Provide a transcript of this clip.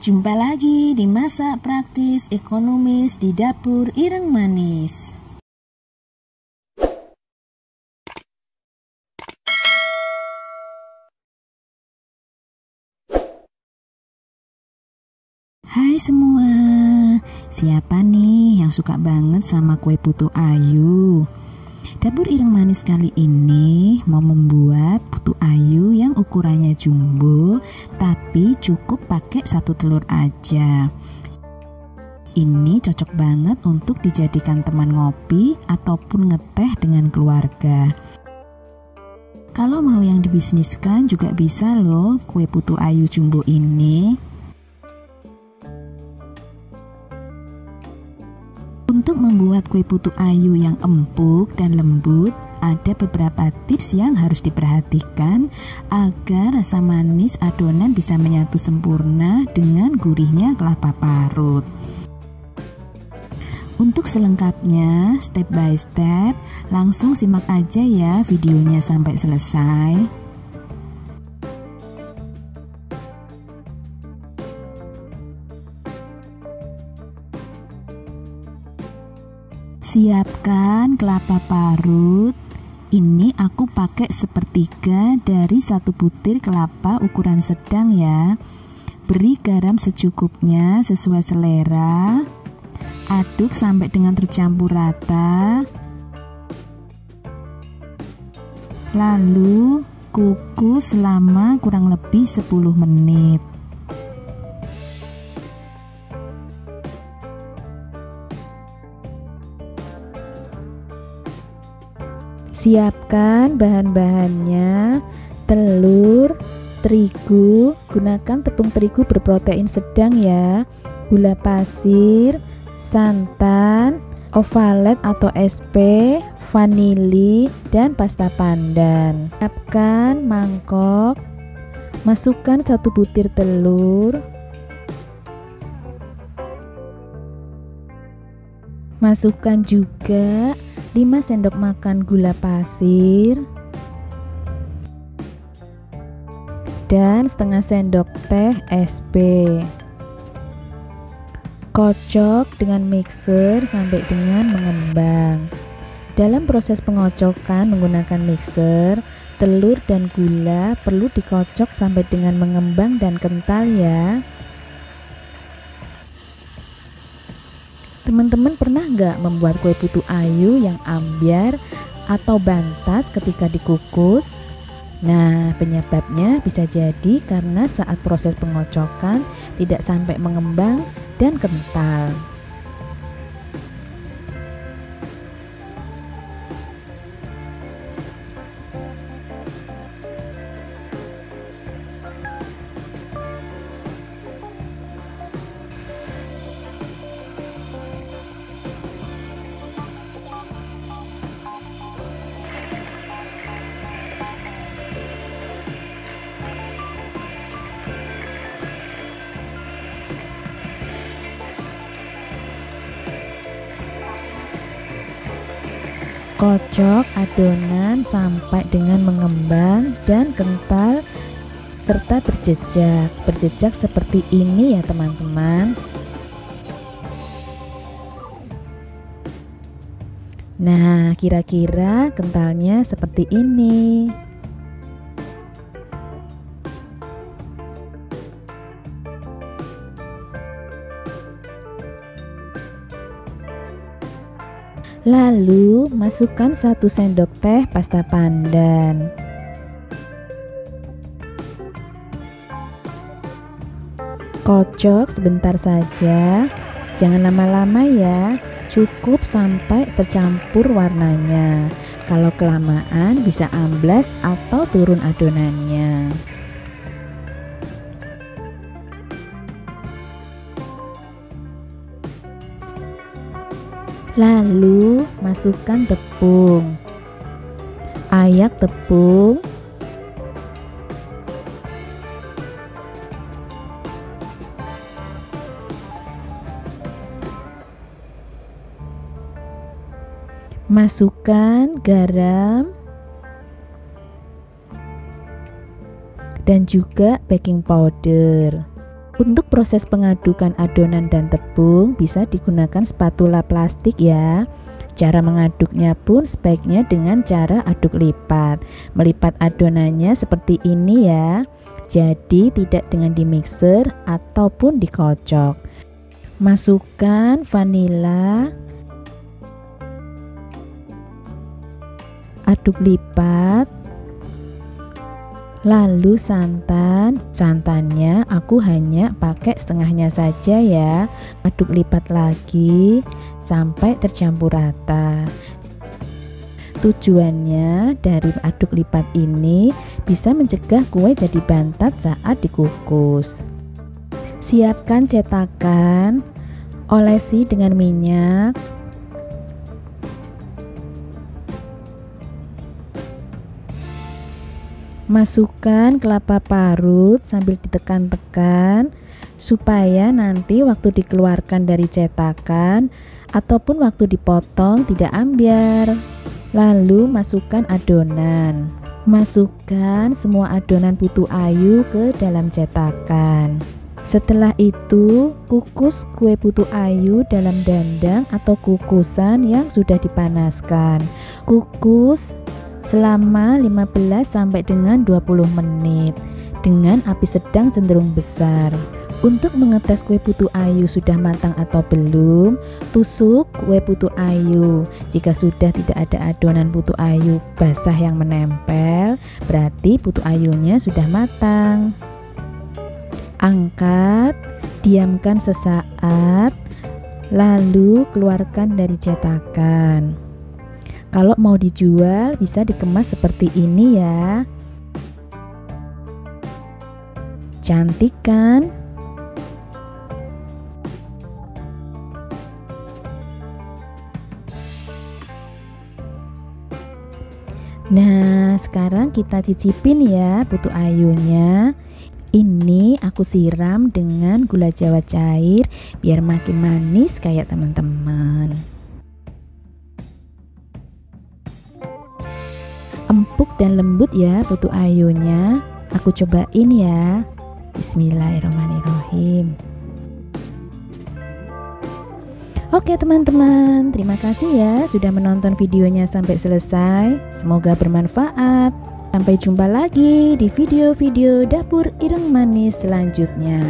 Jumpa lagi di Masak Praktis Ekonomis di Dapur Ireng Manis. Hai semua, siapa nih yang suka banget sama kue putu ayu? Dapur Ireng Manis kali ini mau membuat putu ayu yang ukurannya jumbo, tapi cukup pakai 1 telur aja. Ini cocok banget untuk dijadikan teman ngopi ataupun ngeteh dengan keluarga. Kalau mau yang dibisniskan juga bisa loh kue putu ayu jumbo ini. Untuk membuat kue putu ayu yang empuk dan lembut, ada beberapa tips yang harus diperhatikan agar rasa manis adonan bisa menyatu sempurna dengan gurihnya kelapa parut. Untuk selengkapnya, step by step, langsung simak aja ya videonya sampai selesai. Siapkan kelapa parut. Ini aku pakai 1/3 dari 1 butir kelapa ukuran sedang ya. Beri garam secukupnya sesuai selera. Aduk sampai dengan tercampur rata. Lalu kukus selama kurang lebih 10 menit. Siapkan bahan-bahannya: telur, terigu, gunakan tepung terigu berprotein sedang ya, gula pasir, santan, ovalet atau SP, vanili, dan pasta pandan. Siapkan mangkok, masukkan 1 butir telur, masukkan juga 5 sendok makan gula pasir dan setengah sendok teh SP. Kocok dengan mixer sampai dengan mengembang. Dalam proses pengocokan menggunakan mixer, telur dan gula perlu dikocok sampai dengan mengembang dan kental ya. Teman-teman pernah nggak membuat kue putu ayu yang ambyar atau bantat ketika dikukus? Nah, penyebabnya bisa jadi karena saat proses pengocokan tidak sampai mengembang dan kental. Kocok adonan sampai dengan mengembang dan kental serta berjejak seperti ini ya teman-teman. Nah, kira-kira kentalnya seperti ini. Lalu masukkan 1 sendok teh pasta pandan. Kocok sebentar saja, jangan lama-lama ya, cukup sampai tercampur warnanya. Kalau kelamaan bisa amblas atau turun adonannya. Lalu masukkan tepung, ayak tepung, masukkan garam dan juga baking powder. Untuk proses pengadukan adonan dan tepung bisa digunakan spatula plastik ya. Cara mengaduknya pun sebaiknya dengan cara aduk lipat. Melipat adonannya seperti ini ya. Jadi tidak dengan di mixer ataupun dikocok. Masukkan vanila, aduk lipat, lalu santannya aku hanya pakai setengahnya saja ya. Aduk lipat lagi sampai tercampur rata. Tujuannya dari aduk lipat ini bisa mencegah kue jadi bantat saat dikukus. Siapkan cetakan, olesi dengan minyak. Masukkan kelapa parut sambil ditekan-tekan supaya nanti waktu dikeluarkan dari cetakan ataupun waktu dipotong tidak ambyar. Lalu masukkan adonan. Masukkan semua adonan putu ayu ke dalam cetakan. Setelah itu, kukus kue putu ayu dalam dandang atau kukusan yang sudah dipanaskan. Kukus selama 15 sampai dengan 20 menit dengan api sedang cenderung besar. Untuk mengetes kue putu ayu sudah matang atau belum, tusuk kue putu ayu. Jika sudah tidak ada adonan putu ayu basah yang menempel, berarti putu ayunya sudah matang. Angkat, diamkan sesaat, lalu keluarkan dari cetakan. Kalau mau dijual bisa dikemas seperti ini ya. Cantik kan? Nah, sekarang kita cicipin ya putu ayunya. Ini aku siram dengan gula jawa cair biar makin manis kayak teman-teman. Empuk dan lembut ya putu ayunya. Aku cobain ya. Bismillahirrahmanirrahim. Oke teman-teman, terima kasih ya sudah menonton videonya sampai selesai. Semoga bermanfaat. Sampai jumpa lagi di video-video dapur Ireng Manis selanjutnya.